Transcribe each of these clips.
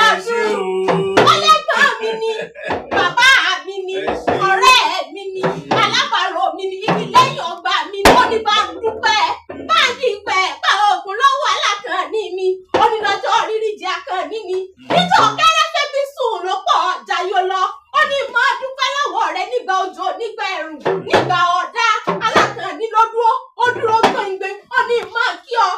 ọdún. Ọlẹ́gbọ́n mi ni, bàbá mi ni, ọ̀rẹ́ mi ni, alábàárò mi ni, ibi lẹ́yìn ọgbà mi ni, ó ní bá ń dúpẹ́. Báńkì pẹ̀ pa oògùn lọ́wọ́ alákànní mi, onílọ́jọ́ rírí jẹ́ akànní mi. Nítorí kẹ́rẹ́fẹ́ bí sùn ló pọ̀ jayó lọ. Ó ní máa dúpẹ́ lọ́wọ́ rẹ nígbà òjò, nígbà ẹ̀rùn, nígbà ọ̀dá. Alákànní ló dúró, ó dúró gbẹ̀ngbẹ̀. Ó ní máa kí ọ.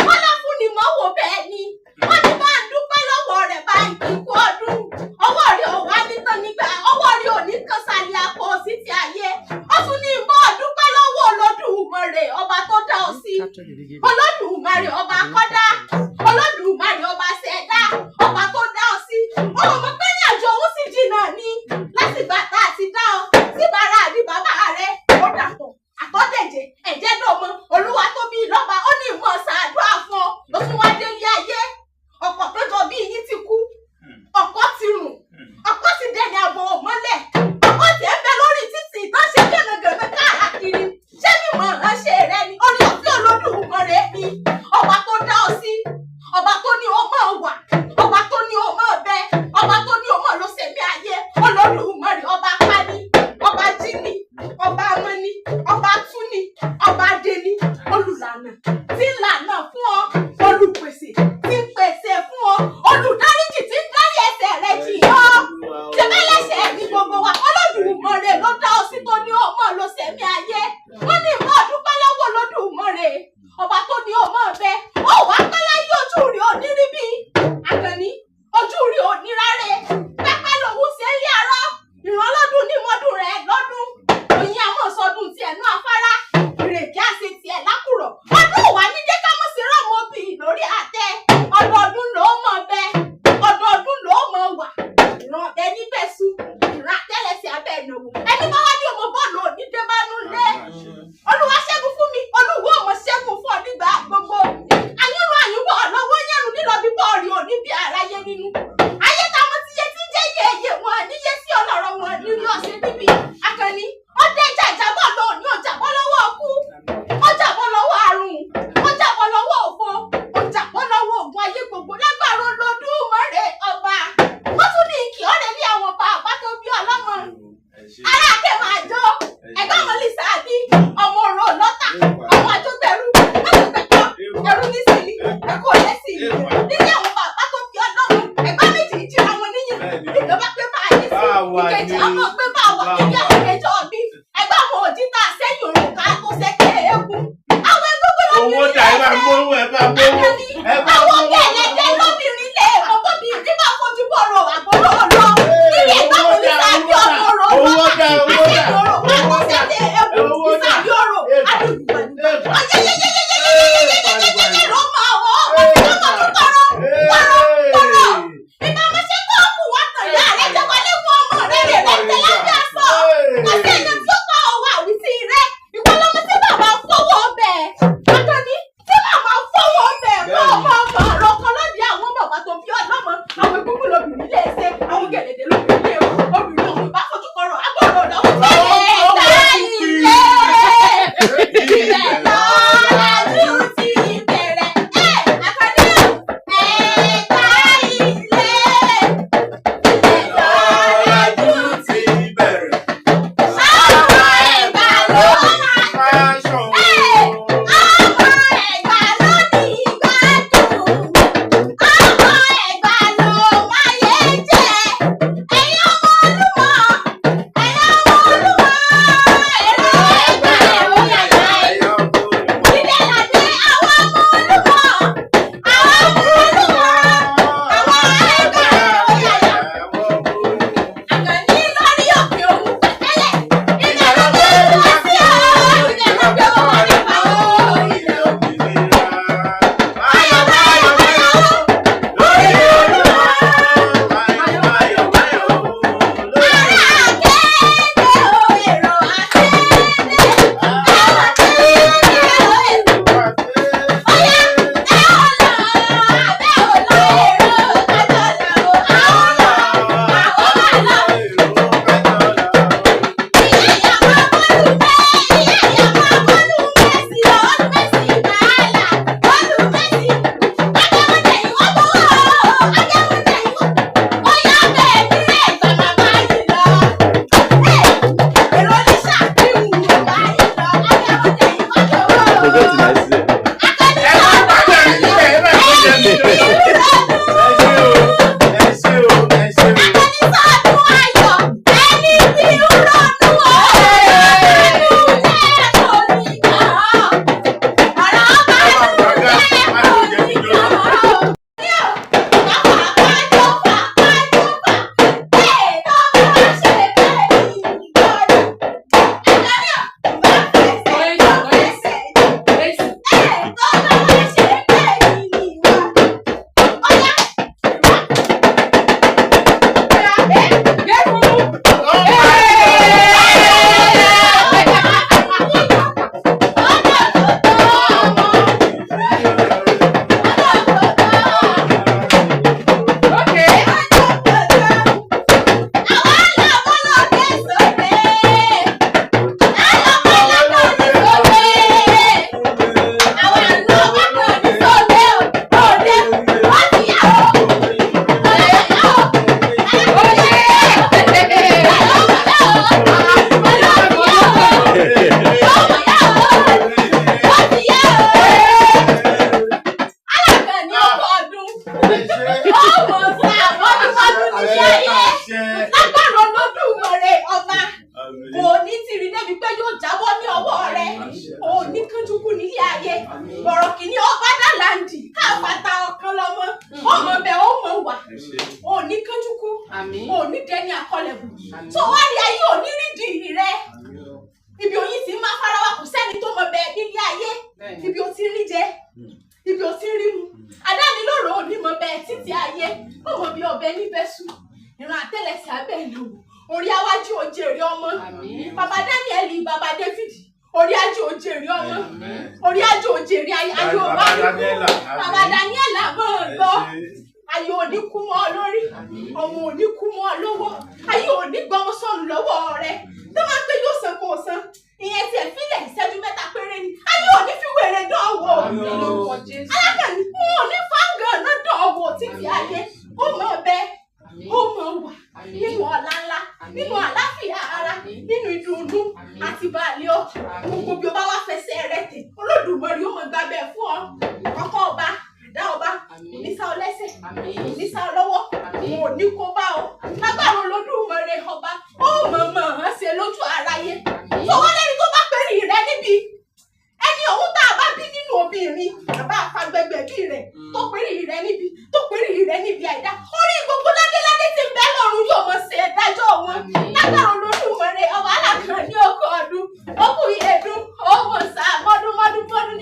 Wọ́n lá fún ni mọ́ wò bẹ́ẹ̀ ni. Wọ́n ní máa dúpẹ́ lọ́wọ́ rẹ̀ báńkì kú ọdún. Ọwọ́ rẹ̀ ò wá nítàn nígbà, ọwọ́ rẹ̀ ò ní kan sálẹ̀ àpò sí ti ayé. Ó tún ní máa dúpẹ́ lọ́wọ́ Olódùmarè ọba tó dá ọ sí. Olódùmarè ọba kọ́dá. Olódùmarè ọba ṣẹ̀dá. Ọba tó dá ọ sí. Ọmọ pé ní àjọ òun sì jìnnà ni. Lásìgbà tá a ti dá ọ, sí bàrà àbí bàbá rẹ̀ ó dàpọ̀. Àtọ́dẹ̀jẹ̀ ẹ̀jẹ̀ dọ̀mọ Olúwa tó bí lọ́ba, ó ní ìmọ̀ ṣàdúrà fún ọ. Ló tún wá délé ayé. Ọ̀pọ̀ tó jọ bí yín ti kú. Ọ̀pọ̀ ti rùn. Ọ̀pọ̀ ti dẹni àbọ̀ mọ́lẹ̀. Ọ̀pọ̀ ti ẹ̀ ń bẹ lórí títì tán ṣe gẹ̀nàgẹ̀nà káàkiri. Ṣé mímọ̀ ránṣẹ́ rẹ ni? Orí ọ̀fẹ́ Olódùmarè ni. Ọba tó dá ọ sí. Ọba tó ní o máa wà. Ọba tó ní o máa bẹ. Ọba tó ní o máa lọ sẹ̀mí ayé. Olódùmarè ọba pani. Ọba jíni. Ọba amọ́ni. Ọba túni. Ọba adéni. Olùlànà. Tí ń lànà fún ọ. Olùpèsè. Tí ń pèsè fún ọ. Olùdáríjì tí ń dárí ẹ̀ṣẹ̀ rẹ jì ọ́. Tẹ̀mẹ́lẹ́sẹ̀ ní gbogbo wa. Olódùmarè ló dá ọ sí tó ní o máa lọ sẹ̀mí ayé. Wọ́n ní ìmọ̀ dúpẹ́ lọ́wọ́ Olódùmarè. Ọba tó ní o máa bẹ. Ó wá pẹ́ láyé ojú rí òní rí bí. Àkànní ojú rí òní rárẹ. Pẹ́pẹ́ lòun ṣe ń lé arọ́. Ìrànlọ́dún ní mọ́dún rẹ̀ lọ́dún. Òyìn àmọ́ sọdún tiẹ̀ nú afárá. Ìrèké àṣẹ tiẹ̀ lákùrọ̀. Ọdún wà ní jẹ́ ká mọ̀ sí rọ́mọ bì lórí àtẹ. Ọdọọdún ló mọ̀ bẹ. Ọdọọdún ló mọ̀ wà. Ìran ẹni bẹ́ su. Ìran àtẹ́lẹsẹ̀ abẹ́ ìnáwó. Ẹni bá wá ní ọmọ bọ́ọ̀lù òní dé bá nú lé. Olúwa ṣẹ́gun fún mi. Olúwo ọmọ ṣẹ́gun fún ọ nígbà gbogbo. Àyúnú àyúbọ̀ lọ́wọ́ yẹnu nílọ bí bọ́ọ̀lù òní bí aráyé nínú. Ayé táwọn ti yé ti jẹ́ yéye wọn níyé sí ọlọ́rọ̀ wọn nírí ọ̀sẹ̀ níbi. Àkànní ó dé jàjábọ̀ lọ ní ọjàbọ̀ lọ́wọ́ ọkú. Ó jàbọ̀ lọ́wọ́ àrùn. Ó jàbọ̀ lọ́wọ́ òfo. Ó jàbọ̀ lọ́wọ́ ògùn ayé gbogbo lágbára Olódùmarè ọba. Wọ́n tún ní kí ọ̀rẹ́ lé àwọn bàbá tó bí ọlọ́mọ. Ará àkẹ́ máa jó. Ẹ̀gbọ́n ọmọ Lisa bí ọmọ òrò lọ́tà. Ọmọ àjọgbẹ̀rú. Àjọgbẹ̀kọ́. Ẹ̀rú ní sílí. Ẹ̀kọ́ lẹ́ sílí. Nílé àwọn bàbá tó bí ọlọ́mọ. Ẹ̀gbọ́n méjì jíra wọn níyìn. Ìjọba pé bá a yé sí. Ìkejì ọmọ pé bá a wà níbi àwọn ìkejì ọ̀bí. Ẹ̀gbọ́n àwọn òjìká sẹ́yìn òrùka tó ṣẹ́kẹ́ eégún. Àwọn egungun lóbìnrin. Owó dà ẹ bá gbówó ẹ bá gbówó. Àwọn kẹ̀lẹ́dẹ́ lóbìnrin lè ọmọbìnrin bá fojú bọ̀rọ̀ àbúrò lọ. Nílé ẹ̀gbọ́n mo ní sáájú ọmọ rò wọ́n. Owó dà owó dà. Àwọn ṣẹ́kẹ́ eégún ìsàbí ọ̀rọ̀. Àdùgbò ayẹyẹyẹyẹyẹyẹyẹyẹyẹyẹ ló máa wọ̀ ọ́. Ìbámu ṣe kó kù wá tàn yá rẹ̀ jẹ́ wọlé fún ọmọ rẹ̀ rẹ̀ tẹ̀lé bí a sọ. ò ní kánjú kú ò ní dẹni àkọlẹ̀bù tó wá rí ayé ò ní rídìí rẹ ibi oyin ti máa fara wa kò sẹ́ni tó mọ bẹ́ẹ̀ nílé ayé ibi o ti rí jẹ ibi o ti rí mu adánilóró ò ní mọ bẹ́ẹ̀ títí ayé ó mọ bí ọbẹ̀ níbẹ̀ sùn ìran àtẹ́lẹsẹ̀ abẹ́ ìlú orí awájú òjèrè ọmọ bàbá Daniel bàbá David orí ajé òjèrè ọmọ orí ajé òjèrè ayé òwá bàbá Daniel àmọ́ gbọ́ ayé òní kú mọ́ ọ lórí ọmọ òní kú mọ́ ọ lọ́wọ́ ayé òní gbọ́mọ sọnù lọ́wọ́ rẹ tó máa ń pé yóò san kó o san ìyẹn tiẹ̀ fílẹ̀ ìṣẹ́jú mẹ́ta péré ni ayé òní fi wèrè dán wò alákànní wọn ò ní fáńgàn náà dán wò títí ayé ó mọ̀ bẹ́ẹ̀ ó mọ̀ wà nínú ọ̀la ńlá nínú àláfíà ara nínú ìdùnnú àti balẹ̀ ọ gbogbo bí o bá wá fẹsẹ̀ rẹ tẹ̀ Olódùmarè ó mọ̀ gbàgbẹ́ fún ọ ọkọ ọba àdá ọba onísà ọlẹ́sẹ̀ onísà ọlọ́wọ́ wọn ò ní kó bá ọ lágbára Olódùmarè ọba ó mọ̀ ọ́n ṣe lójú aráyé tó wọ́n lẹ́ni tó bá pẹ́rì rẹ níbi ẹni òun tá a bá bí nínú obìnrin bàbá àfagbẹgbẹ bí rẹ tó pẹ́rì rẹ níbi àìdá orí gbogbo ládéládé ti bẹ́ lọ́run yóò mọ̀ ṣe ìdájọ́ wọn lágbára Olódùmarè ọba alákan ní ọkọ̀ ọdún ó kù ìyẹ̀dún ó mọ̀ sá mọ́dún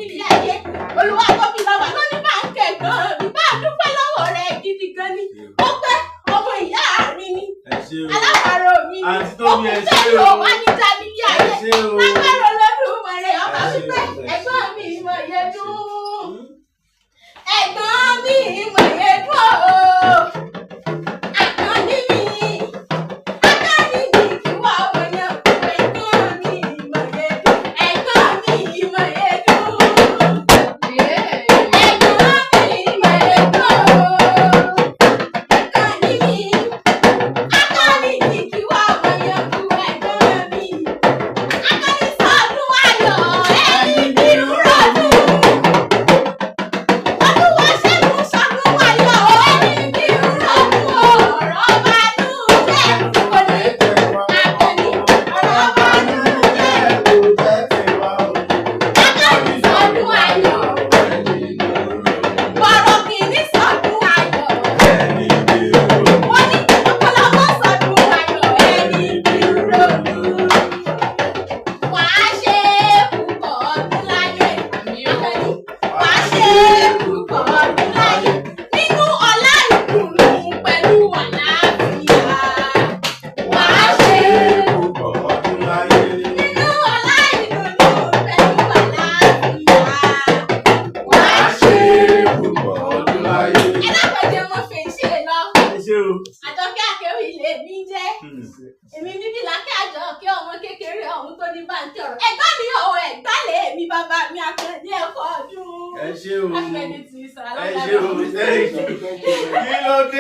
nílé ayé olúwa tóbi lọ́wọ́ lónìí bá ń kẹ̀gbọ́n mi bá a dúpẹ́ lọ́wọ́ rẹ gidi gan ni ó pẹ́ ọmọ ìyá mi ni alábàárò mi ni ó kù fẹ́ lọ wá níta nílé ayé lágbára Olódùmarè ọba wípé ẹ̀gbọ́n mi ìmọ̀ ìyẹ̀dún ẹ̀gbọ́n mi ìmọ̀ ìyẹ̀dún ooo. Àjọké Akéwì lè mí jẹ́. Èmi bíbí lákẹ́ Àjọké ọmọ kékeré ọ̀hún tó ní báńkì ọ̀rọ̀. Ẹ̀gbọ́n mi ò ẹ̀gbálẹ̀ mi bàbá mi àkàndé ẹ̀kọ́ ọdún. Ẹ ṣé o. Àgbẹ̀dẹ ti sàrà Ẹ ṣé o. Kí ló dé?